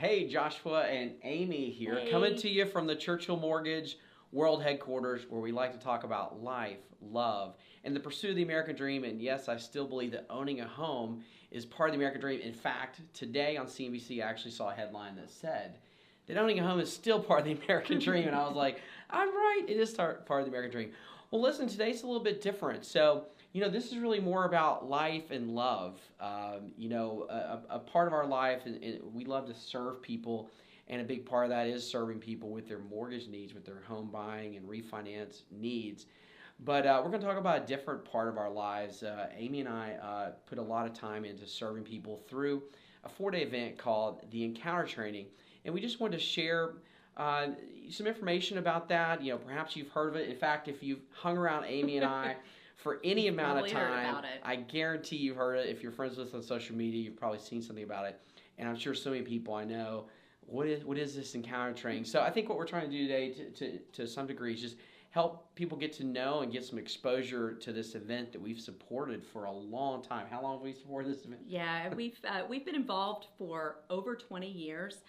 Hey, Joshua and Amy here, coming Hey. to you from the Churchill Mortgage World Headquarters, where we like to talk about life, love, and the pursuit of the American dream. And yes, I still believe that owning a home is part of the American dream. In fact, today on CNBC, I actually saw a headline that said that owning a home is still part of the American dream. And I was like, I'm right, it is part of the American dream. Well, listen, today's a little bit different. So, this is really more about life and love. A part of our life, and we love to serve people, and a big part of that is serving people with their mortgage needs, with their home buying and refinance needs. But we're going to talk about a different part of our lives. Amy and I put a lot of time into serving people through a 4-day event called the Encounter Training, and we just wanted to share uh, some information about that. Perhaps you've heard of it. In fact, if you've hung around Amy and I for any You've amount of probably heard time, about it. I guarantee you've heard it. If you're friends with us on social media, you've probably seen something about it. And I'm sure so many people I know, what is this Encounter Training? So I think what we're trying to do today, to some degree, is just help people get to know and get some exposure to this event that we've supported for a long time. How long have we supported this event? Yeah, we've been involved for over 20 years.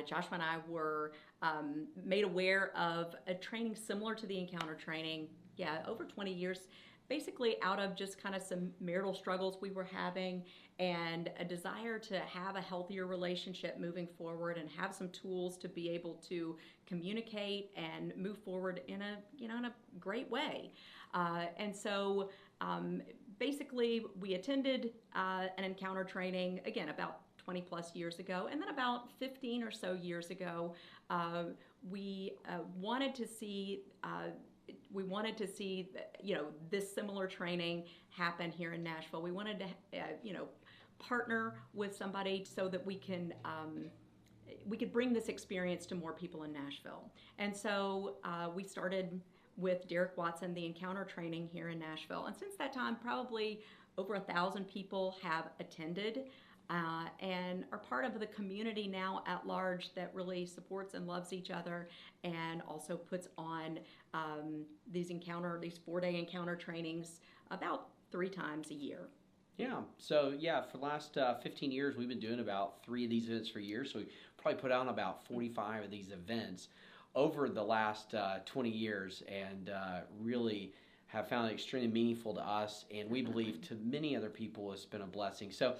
Joshua and I were made aware of a training similar to the Encounter Training. Yeah, over 20 years, basically out of just kind of some marital struggles we were having and a desire to have a healthier relationship moving forward and have some tools to be able to communicate and move forward in a great way. And so basically we attended an Encounter Training again about 20 plus years ago, and then about 15 or so years ago, we wanted to see this similar training happen here in Nashville. We wanted to partner with somebody so that we could bring this experience to more people in Nashville. And so we started with Derek Watson, the Encounter Training here in Nashville. And since that time, probably over 1,000 people have attended and are part of the community now at large that really supports and loves each other, and also puts on these 4-day encounter trainings about 3 times a year. Yeah. So for the last 15 years, we've been doing about 3 of these events for years. So we probably put on about 45 of these events over the last 20 years, and really have found it extremely meaningful to us, and we believe to many other people it's been a blessing. So,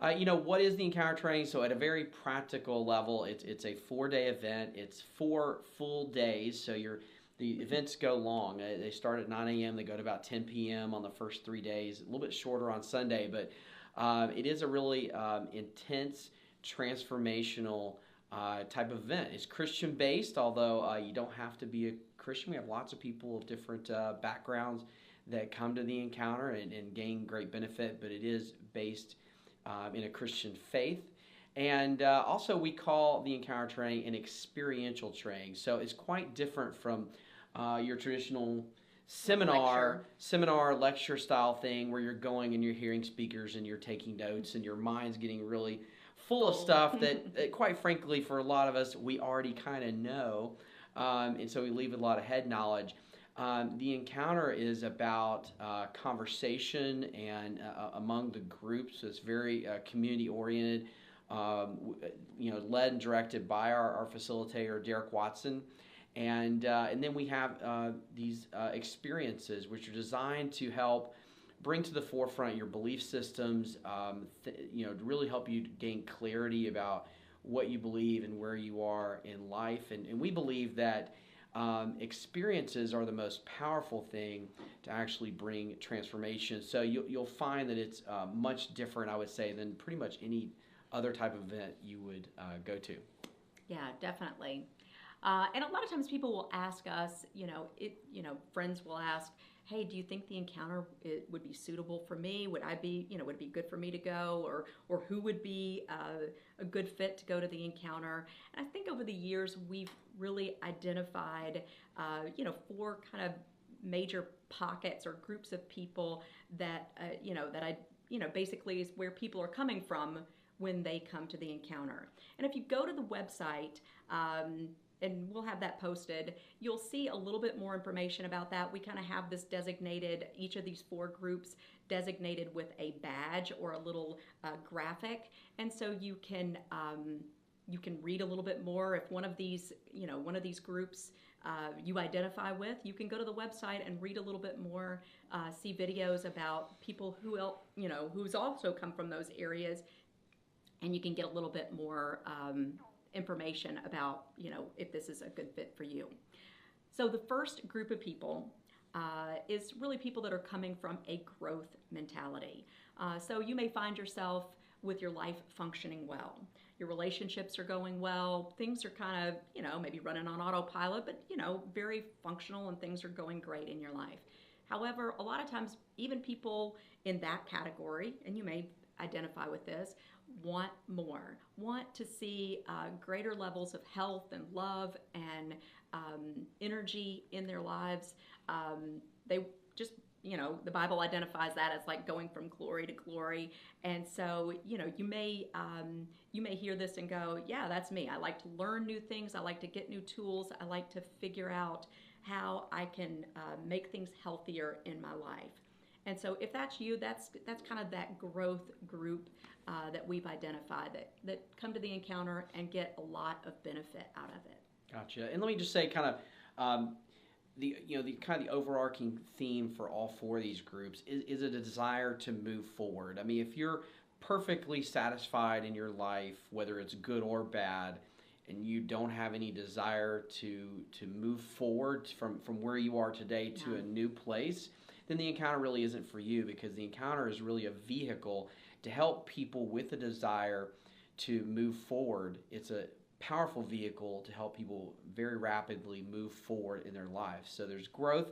what is the Encounter Training? So at a very practical level, it's a 4-day event. It's 4 full days. So the events go long. They start at 9 a.m. They go to about 10 p.m. on the first 3 days. A little bit shorter on Sunday, but it is a really intense, transformational type of event. It's Christian based, although you don't have to be a Christian. We have lots of people of different backgrounds that come to the encounter and gain great benefit, but it is based in a Christian faith. And also, we call the Encounter Training an experiential training. So it's quite different from your traditional seminar lecture style thing where you're going and you're hearing speakers and you're taking notes and your mind's getting really full of stuff that quite frankly, for a lot of us, we already kind of know. And so we leave a lot of head knowledge. The encounter is about conversation and among the groups. So it's very community oriented, led and directed by our facilitator, Derek Watson. And then we have these experiences which are designed to help bring to the forefront your belief systems, to really help you gain clarity about what you believe and where you are in life. And we believe that experiences are the most powerful thing to actually bring transformation. So you'll find that it's much different, I would say, than pretty much any other type of event you would go to. Yeah, definitely. And a lot of times people will ask us, friends will ask, hey, do you think the encounter would be suitable for me? Would it be good for me to go? Or who would be a good fit to go to the encounter? And I think over the years, we've really identified, 4 kind of major pockets or groups of people that, basically is where people are coming from when they come to the encounter. And if you go to the website, and we'll have that posted, you'll see a little bit more information about that. We kind of have this designated, each of these 4 groups designated with a badge or a little graphic. And so you can you can read a little bit more. If one of these, one of these groups you identify with, you can go to the website and read a little bit more, see videos about people who's also come from those areas, and you can get a little bit more information about, if this is a good fit for you. So the first group of people is really people that are coming from a growth mentality. So you may find yourself with your life functioning well. Your relationships are going well. Things are kind of, maybe running on autopilot, but, very functional, and things are going great in your life. However, a lot of times, even people in that category, and you may identify with this, want more, want to see greater levels of health and love and energy in their lives. They just, the Bible identifies that as like going from glory to glory. And so, you may hear this and go, yeah, that's me. I like to learn new things. I like to get new tools. I like to figure out how I can make things healthier in my life. And so if that's you, that's kind of that growth group that we've identified that come to the encounter and get a lot of benefit out of it. Gotcha. And let me just say, kind of the kind of the overarching theme for all four of these groups is a desire to move forward. I mean, if you're perfectly satisfied in your life, whether it's good or bad, and you don't have any desire to move forward from where you are today to a new place, then the encounter really isn't for you, because the encounter is really a vehicle to help people with a desire to move forward. It's a powerful vehicle to help people very rapidly move forward in their lives. So there's growth.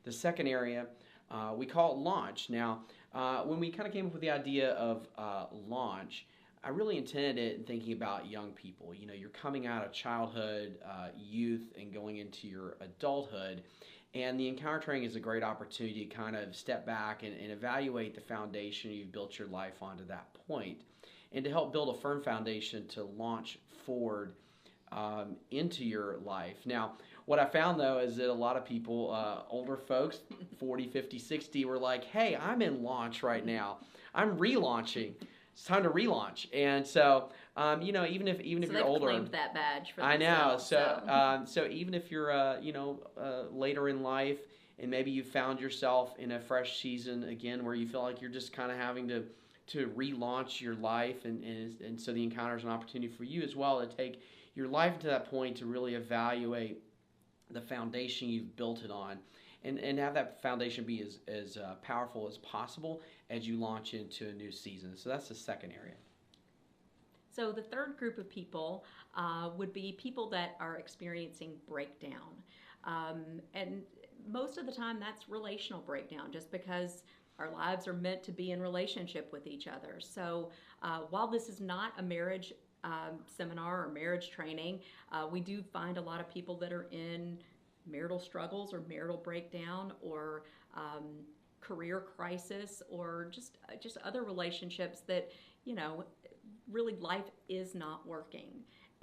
The second area, we call it launch. Now, when we kind of came up with the idea of launch, I really intended it in thinking about young people. You're coming out of childhood, youth, and going into your adulthood. And the encounter training is a great opportunity to kind of step back and evaluate the foundation you've built your life on to that point, and to help build a firm foundation to launch forward into your life. Now, what I found, though, is that a lot of people, older folks, 40, 50, 60, were like, hey, I'm in launch right now. I'm relaunching. It's time to relaunch. And so, even if you're older, claimed that badge for I know. themselves. So even if you're, later in life, and maybe you found yourself in a fresh season again where you feel like you're just kind of having to relaunch your life, and so the encounter is an opportunity for you as well to take your life to that point to really evaluate the foundation you've built it on, and have that foundation be as powerful as possible as you launch into a new season. So that's the second area. So the third group of people would be people that are experiencing breakdown. And most of the time that's relational breakdown, just because our lives are meant to be in relationship with each other. So while this is not a marriage seminar or marriage training, we do find a lot of people that are in marital struggles or marital breakdown, or career crisis, or just other relationships that, really life is not working.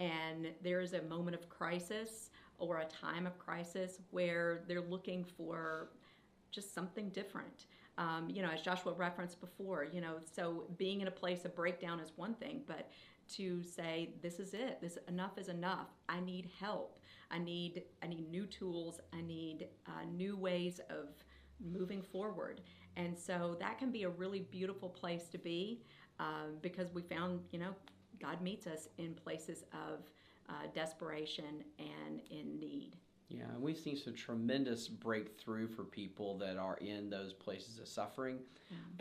And there's a moment of crisis or a time of crisis where they're looking for just something different. As Joshua referenced before, so being in a place of breakdown is one thing, but to say, this is it, enough is enough, I need help, I need new tools, I need new ways of moving forward. And so that can be a really beautiful place to be, because we found, God meets us in places of desperation and in need. Yeah, and we've seen some tremendous breakthrough for people that are in those places of suffering,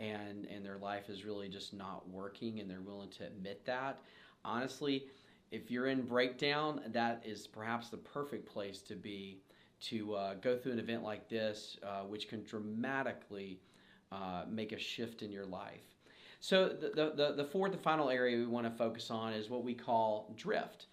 and their life is really just not working, and they're willing to admit that. Honestly, if you're in breakdown, that is perhaps the perfect place to be, to go through an event like this, which can dramatically make a shift in your life. So the fourth and final area we want to focus on is what we call drift.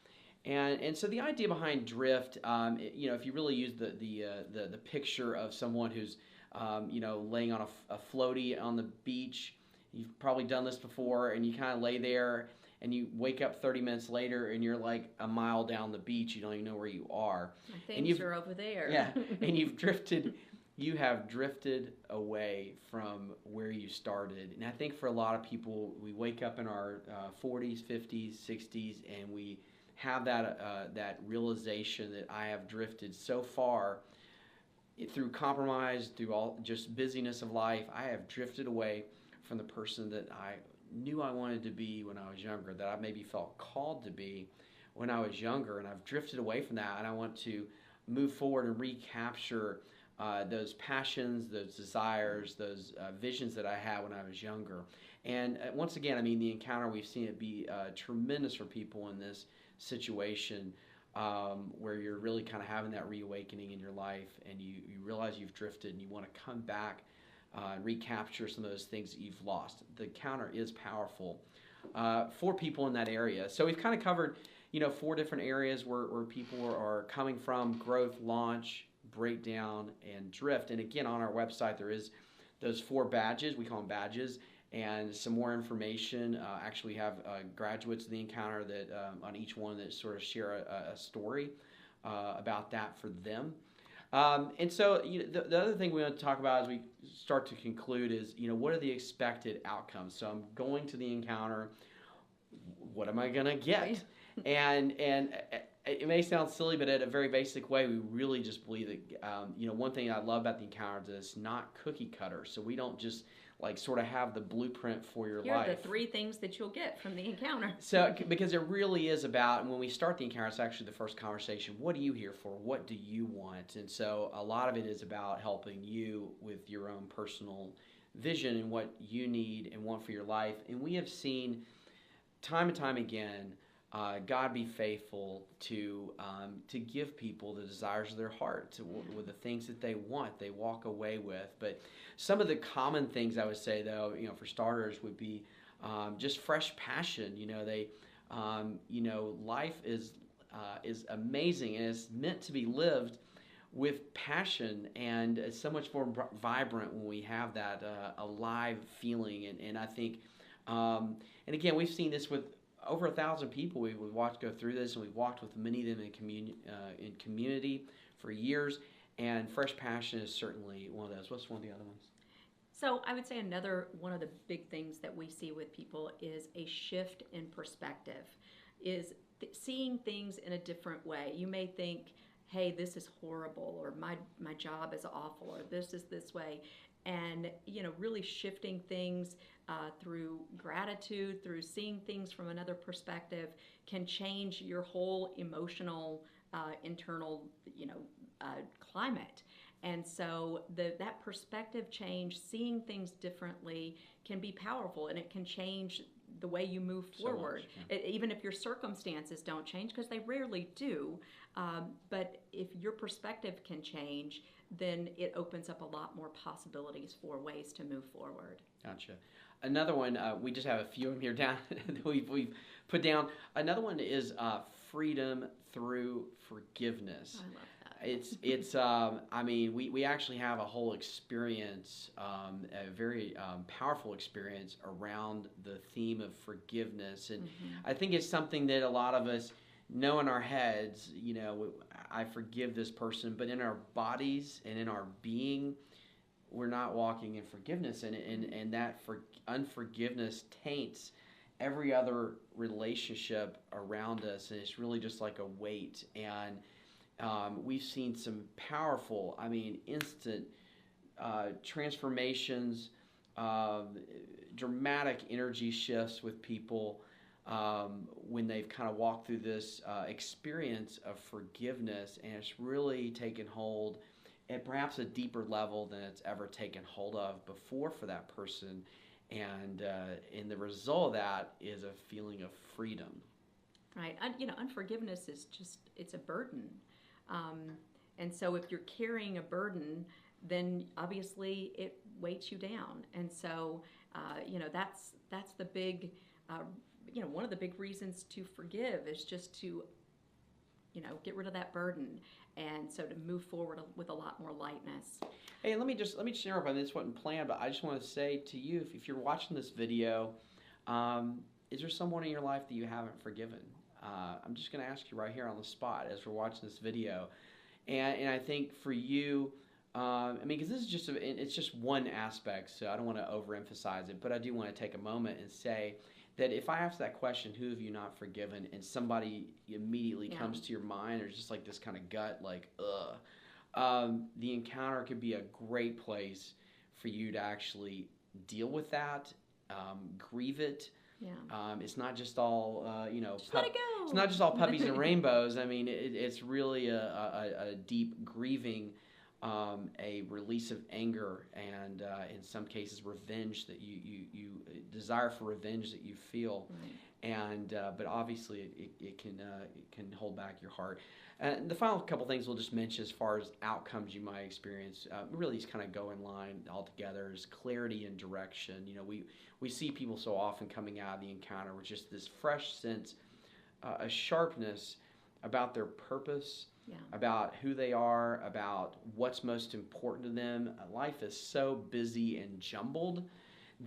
And so the idea behind drift, if you really use the picture of someone who's, laying on a floaty on the beach, you've probably done this before, and you kind of lay there, and you wake up 30 minutes later, and you're like a mile down the beach. You don't even know where you are. My things are over there. Yeah, and you have drifted away from where you started. And I think for a lot of people, we wake up in our 40s, 50s, 60s, and we have that realization that I have drifted so far through compromise, through all just busyness of life. I have drifted away from the person that I knew I wanted to be when I was younger, that I maybe felt called to be when I was younger, and I've drifted away from that, and I want to move forward and recapture those passions, those desires, those visions that I had when I was younger. And once again, I mean, the encounter, we've seen it be tremendous for people in this situation, where you're really kind of having that reawakening in your life, and you realize you've drifted and you want to come back and recapture some of those things that you've lost. The encounter is powerful for people in that area. So we've kind of covered, 4 different areas where people are coming from: growth, launch, breakdown, and drift. And again, on our website, there is those 4 badges. We call them badges. And some more information. Actually, we have graduates of the encounter that on each one that sort of share a story about that for them. And so the other thing we want to talk about as we start to conclude is, what are the expected outcomes? So I'm going to the encounter. What am I going to get? And it may sound silly, but at a very basic way, we really just believe that, one thing I love about the encounter is it's not cookie cutter. So we don't just sort of have the blueprint for your life. Here are the 3 things that you'll get from the encounter. So, because it really is about, and when we start the encounter, it's actually the first conversation. What are you here for? What do you want? And so a lot of it is about helping you with your own personal vision and what you need and want for your life. And we have seen time and time again, God be faithful to give people the desires of their heart, with the things that they want, they walk away with. But some of the common things I would say, though, for starters, would be just fresh passion. Life is amazing, and it's meant to be lived with passion, and it's so much more vibrant when we have that alive feeling. And I think, and again, we've seen this with over 1,000 people we've watched go through this, and we've walked with many of them in community for years. And fresh passion is certainly one of those. What's one of the other ones? So I would say another one of the big things that we see with people is a shift in perspective, is seeing things in a different way. You may think, hey, this is horrible, or my job is awful, or this is this way. And, really shifting things through gratitude, through seeing things from another perspective, can change your whole emotional, internal, climate. And so that perspective change, seeing things differently, can be powerful, and it can change the way you move forward. So much, yeah. Even if your circumstances don't change, because they rarely do. But if your perspective can change, then it opens up a lot more possibilities for ways to move forward. Gotcha. Another one, we just have a few of them here down that we've put down. Another one is freedom through forgiveness. I love that. It's I mean, we actually have a whole experience, a very powerful experience around the theme of forgiveness. And I think it's something that a lot of us know in our heads, I forgive this person, but in our bodies and in our being, we're not walking in forgiveness, and that unforgiveness taints every other relationship around us, and it's really just like a weight. And we've seen some powerful, instant transformations, dramatic energy shifts with people when they've kind of walked through this experience of forgiveness, and it's really taken hold at perhaps a deeper level than it's ever taken hold of before for that person. And the result of that is a feeling of freedom. Right. Unforgiveness is it's a burden. And so if you're carrying a burden, then obviously it weights you down. And so, that's the big, one of the big reasons to forgive is just to, get rid of that burden. And so to move forward with a lot more lightness. Hey, let me share up on this. Wasn't planned, but I just want to say to you, if you're watching this video, is there someone in your life that you haven't forgiven? I'm just going to ask you right here on the spot as we're watching this video. And I think for you, because this is it's just one aspect, so I don't want to overemphasize it, but I do want to take a moment and say that if I ask that question, who have you not forgiven, and somebody immediately comes to your mind, or just like this kind of gut, like, the encounter could be a great place for you to actually deal with that, grieve it. Yeah. It's not just all, Just let it go. It's not just all puppies and rainbows. I mean, it's really a deep grieving, a release of anger, and in some cases revenge that you desire for revenge that you feel, Right. and but obviously it can hold back your heart. And the final couple things we'll just mention as far as outcomes you might experience, really just kind of go in line all together, is clarity and direction. We see people so often coming out of the encounter with just this fresh sense, a sharpness about their purpose, about who they are, about what's most important to them. Life is so busy and jumbled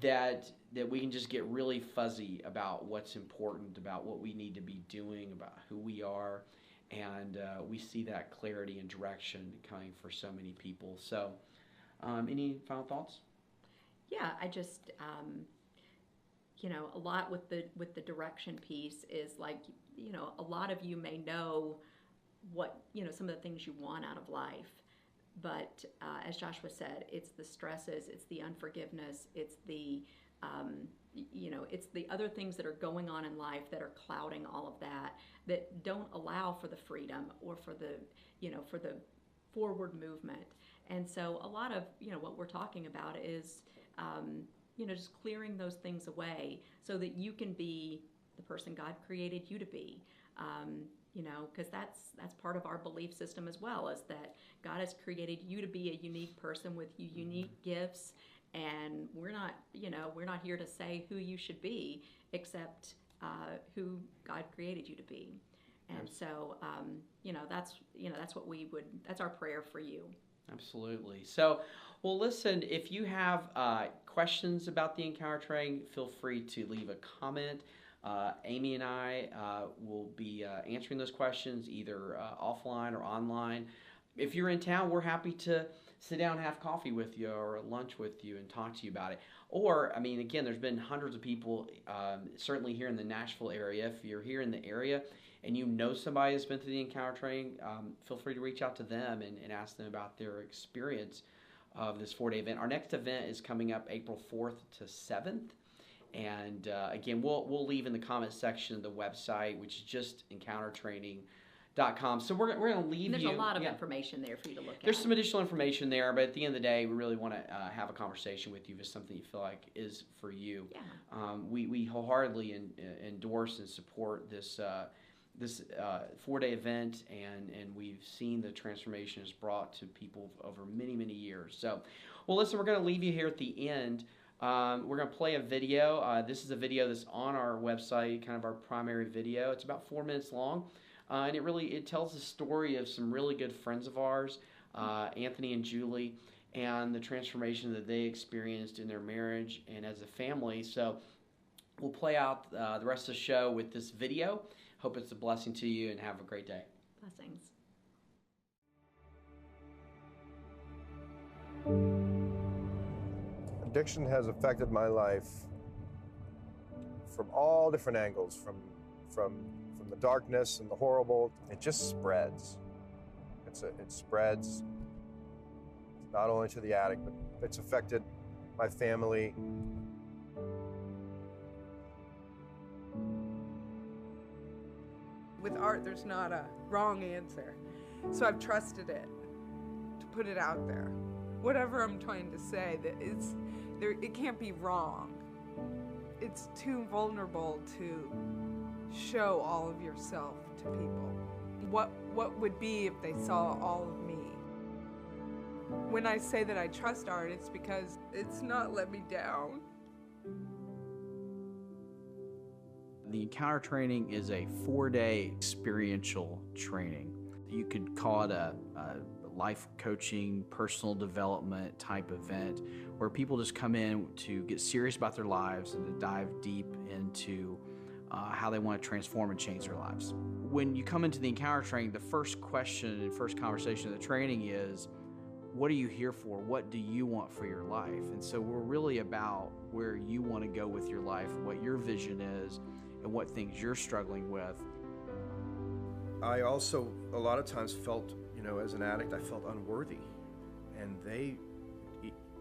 that we can just get really fuzzy about what's important, about what we need to be doing, about who we are. And we see that clarity and direction coming for so many people. So any final thoughts? Yeah, I just, a lot with the direction piece is like, a lot of you may know what, some of the things you want out of life. But as Joshua said, it's the stresses, it's the unforgiveness, it's the, it's the other things that are going on in life that are clouding all of that don't allow for the freedom or for the, for the forward movement. And so a lot of, what we're talking about is, just clearing those things away so that you can be the person God created you to be. Because that's part of our belief system as well, is that God has created you to be a unique person with unique gifts, and we're not here to say who you should be, except who God created you to be. And so, that's what that's our prayer for you. Absolutely. So, well, listen, if you have questions about the encounter training, feel free to leave a comment. Amy and I will be answering those questions either offline or online. If you're in town, we're happy to sit down and have coffee with you or lunch with you and talk to you about it. Or, I mean, again, there's been hundreds of people, certainly here in the Nashville area. If you're here in the area and you know somebody that's been through the encounter training, feel free to reach out to them and ask them about their experience of this 4-day event. Our next event is coming up April 4th to 7th. And again, we'll leave in the comment section of the website, which is just encountertraining.com. So we're going to leave There's you. There's a lot of information there for you to look at. There's some additional information there, but at the end of the day, we really want to have a conversation with you if it's something you feel like is for you. Yeah. We wholeheartedly endorse and support this 4-day event, and we've seen the transformation it's brought to people over many, many years. So, well, listen, we're going to leave you here at the end. We're going to play a video. This is a video that's on our website, kind of our primary video. It's about 4 minutes long, and it tells the story of some really good friends of ours, Anthony and Julie, and the transformation that they experienced in their marriage and as a family. So we'll play out the rest of the show with this video. Hope it's a blessing to you, and have a great day. Blessings. Addiction has affected my life from all different angles, from the darkness and the horrible. It just spreads. It spreads not only to the addict, but it's affected my family. With art, there's not a wrong answer. So I've trusted it to put it out there. Whatever I'm trying to say, it can't be wrong. It's too vulnerable to show all of yourself to people. What would be if they saw all of me? When I say that I trust art, it's because it's not let me down. The encounter training is a 4-day experiential training. You could call it a life coaching, personal development type event where people just come in to get serious about their lives and to dive deep into how they want to transform and change their lives. When you come into the encounter training, the first question and first conversation of the training is, what are you here for? What do you want for your life? And so we're really about where you want to go with your life, what your vision is, and what things you're struggling with. I also, a lot of times felt, as an addict, I felt unworthy. And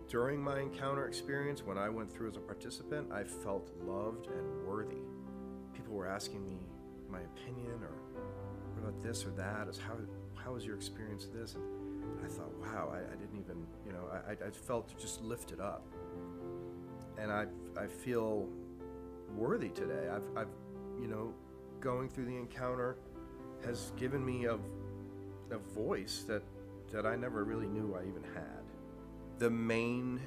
during my encounter experience, when I went through as a participant, I felt loved and worthy. People were asking me my opinion, or what about this or that, how was your experience of this? And I thought, wow, I didn't even, I felt just lifted up. And I feel worthy today. I've going through the encounter has given me a voice that I never really knew I even had. The main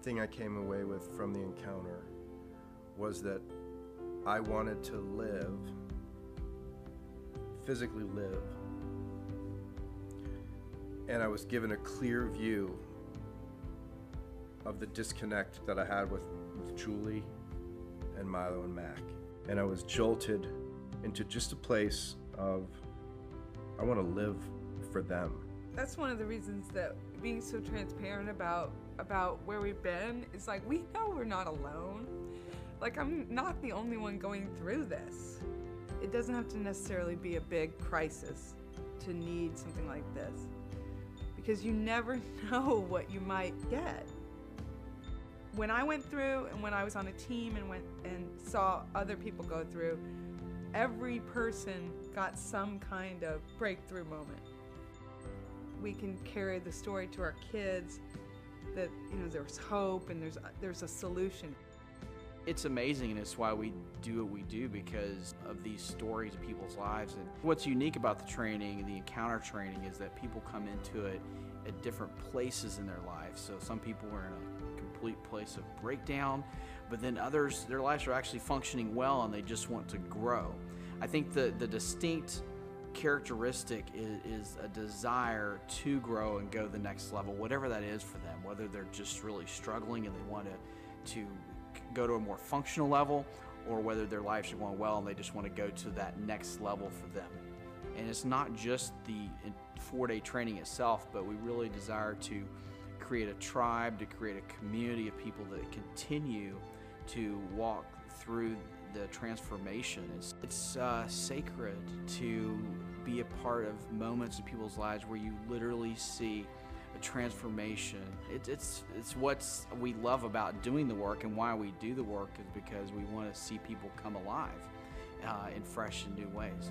thing I came away with from the encounter was that I wanted to live, physically live, and I was given a clear view of the disconnect that I had with Julie and Milo and Mac. And I was jolted into just a place of, I want to live for them. That's one of the reasons that being so transparent about where we've been is like, we know we're not alone. Like, I'm not the only one going through this. It doesn't have to necessarily be a big crisis to need something like this, because you never know what you might get. When I went through, and when I was on a team and went and saw other people go through, every person got some kind of breakthrough moment. We can carry the story to our kids that, there's hope and there's a solution. It's amazing, and it's why we do what we do, because of these stories of people's lives. And what's unique about the training, the encounter training, is that people come into it at different places in their lives. So some people are in a complete place of breakdown, but then others, their lives are actually functioning well and they just want to grow. I think the distinct characteristic is a desire to grow and go the next level, whatever that is for them, whether they're just really struggling and they want to go to a more functional level, or whether their lives are going well and they just want to go to that next level for them. And it's not just the 4-day training itself, but we really desire to create a tribe, to create a community of people that continue to walk through the transformation. It's sacred to be a part of moments in people's lives where you literally see a transformation. It's what we love about doing the work, and why we do the work is because we want to see people come alive in fresh and new ways.